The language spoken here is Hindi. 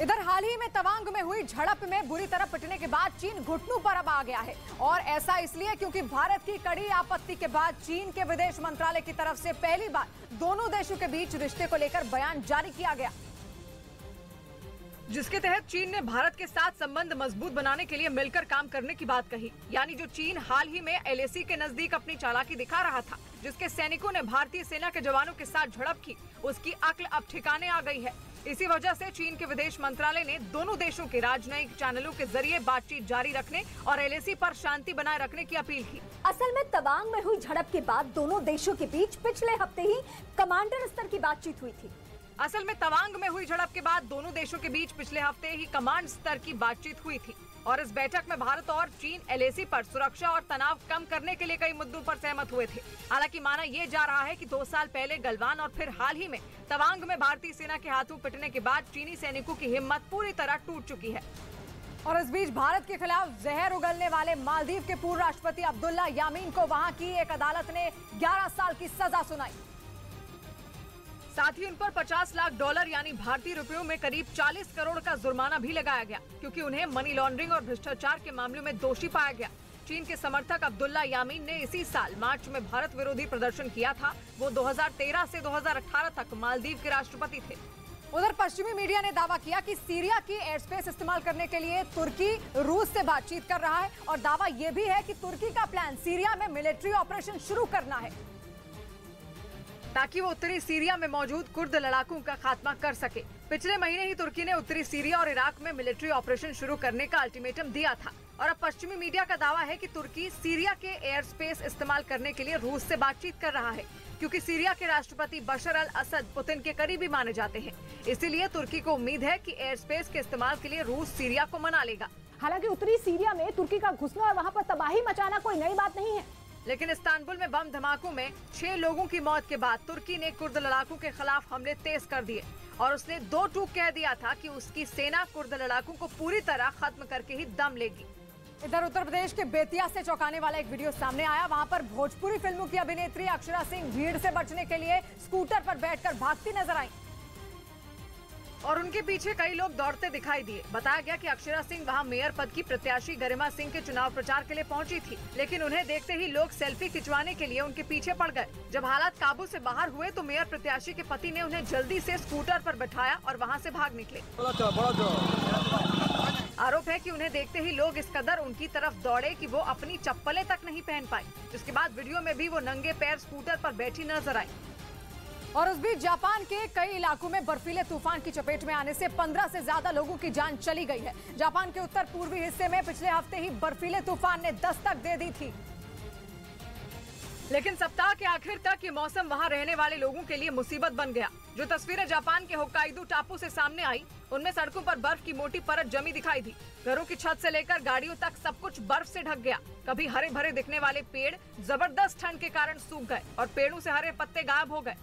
इधर हाल ही में तवांग में हुई झड़प में बुरी तरह पिटने के बाद चीन घुटनों पर अब आ गया है और ऐसा इसलिए क्योंकि भारत की कड़ी आपत्ति के बाद चीन के विदेश मंत्रालय की तरफ से पहली बार दोनों देशों के बीच रिश्ते को लेकर बयान जारी किया गया, जिसके तहत चीन ने भारत के साथ संबंध मजबूत बनाने के लिए मिलकर काम करने की बात कही। यानी जो चीन हाल ही में LAC के नजदीक अपनी चालाकी दिखा रहा था, जिसके सैनिकों ने भारतीय सेना के जवानों के साथ झड़प की, उसकी अक्ल अब ठिकाने आ गई है। इसी वजह से चीन के विदेश मंत्रालय ने दोनों देशों के राजनयिक चैनलों के जरिए बातचीत जारी रखने और LAC पर शांति बनाए रखने की अपील की। असल में तवांग में हुई झड़प के बाद दोनों देशों के बीच पिछले हफ्ते ही कमांडर स्तर की बातचीत हुई थी। असल में तवांग में हुई झड़प के बाद दोनों देशों के बीच पिछले हफ्ते ही कमांड स्तर की बातचीत हुई थी और इस बैठक में भारत और चीन LAC पर सुरक्षा और तनाव कम करने के लिए कई मुद्दों पर सहमत हुए थे। हालांकि माना यह जा रहा है कि 2 साल पहले गलवान और फिर हाल ही में तवांग में भारतीय सेना के हाथों पिटने के बाद चीनी सैनिकों की हिम्मत पूरी तरह टूट चुकी है। और इस बीच भारत के खिलाफ जहर उगलने वाले मालदीव के पूर्व राष्ट्रपति अब्दुल्ला यामीन को वहां की एक अदालत ने 11 साल की सजा सुनाई। साथ ही उन पर $50 लाख यानी भारतीय रुपयों में करीब 40 करोड़ का जुर्माना भी लगाया गया, क्योंकि उन्हें मनी लॉन्ड्रिंग और भ्रष्टाचार के मामलों में दोषी पाया गया। चीन के समर्थक अब्दुल्ला यामीन ने इसी साल मार्च में भारत विरोधी प्रदर्शन किया था। वो 2013 से 2018 तक मालदीव के राष्ट्रपति थे। उधर पश्चिमी मीडिया ने दावा किया कि सीरिया की एयर स्पेस इस्तेमाल करने के लिए तुर्की रूस से बातचीत कर रहा है और दावा यह भी है कि तुर्की का प्लान सीरिया में मिलिट्री ऑपरेशन शुरू करना है ताकि वो उत्तरी सीरिया में मौजूद कुर्द लड़ाकों का खात्मा कर सके। पिछले महीने ही तुर्की ने उत्तरी सीरिया और इराक में मिलिट्री ऑपरेशन शुरू करने का अल्टीमेटम दिया था और अब पश्चिमी मीडिया का दावा है कि तुर्की सीरिया के एयर स्पेस इस्तेमाल करने के लिए रूस से बातचीत कर रहा है, क्योंकि सीरिया के राष्ट्रपति बशर अल असद पुतिन के करीबी माने जाते हैं। इसीलिए तुर्की को उम्मीद है कि एयर स्पेस के इस्तेमाल के लिए रूस सीरिया को मना लेगा। हालांकि उत्तरी सीरिया में तुर्की का घुसना और वहाँ पर तबाही मचाना कोई नई बात नहीं है, लेकिन इस्तांबुल में बम धमाकों में 6 लोगों की मौत के बाद तुर्की ने कुर्द लड़ाकों के खिलाफ हमले तेज कर दिए और उसने 2 टूक कह दिया था कि उसकी सेना कुर्द लड़ाकों को पूरी तरह खत्म करके ही दम लेगी। इधर उत्तर प्रदेश के बेतिया से चौंकाने वाला एक वीडियो सामने आया। वहां पर भोजपुरी फिल्मों की अभिनेत्री अक्षरा सिंह भीड़ से बचने के लिए स्कूटर पर बैठकर भागती नजर आई और उनके पीछे कई लोग दौड़ते दिखाई दिए। बताया गया कि अक्षरा सिंह वहां मेयर पद की प्रत्याशी गरिमा सिंह के चुनाव प्रचार के लिए पहुंची थी, लेकिन उन्हें देखते ही लोग सेल्फी खिंचवाने के लिए उनके पीछे पड़ गए। जब हालात काबू से बाहर हुए तो मेयर प्रत्याशी के पति ने उन्हें जल्दी से स्कूटर पर बैठाया और वहां से भाग निकले। आरोप है कि उन्हें देखते ही लोग इस कदर उनकी तरफ दौड़े कि वो अपनी चप्पलें तक नहीं पहन पाई, जिसके बाद वीडियो में भी वो नंगे पैर स्कूटर पर बैठी नजर आई। और उस बीच जापान के कई इलाकों में बर्फीले तूफान की चपेट में आने से 15 से ज्यादा लोगों की जान चली गई है। जापान के उत्तर पूर्वी हिस्से में पिछले हफ्ते ही बर्फीले तूफान ने दस्तक दे दी थी, लेकिन सप्ताह के आखिर तक ये मौसम वहां रहने वाले लोगों के लिए मुसीबत बन गया। जो तस्वीरें जापान के होक्काइडो टापू से सामने आई, उनमें सड़कों पर बर्फ की मोटी परत जमी दिखाई दी। घरों की छत से लेकर गाड़ियों तक सब कुछ बर्फ से ढक गया। कभी हरे भरे दिखने वाले पेड़ जबरदस्त ठंड के कारण सूख गए और पेड़ों से हरे पत्ते गायब हो गए।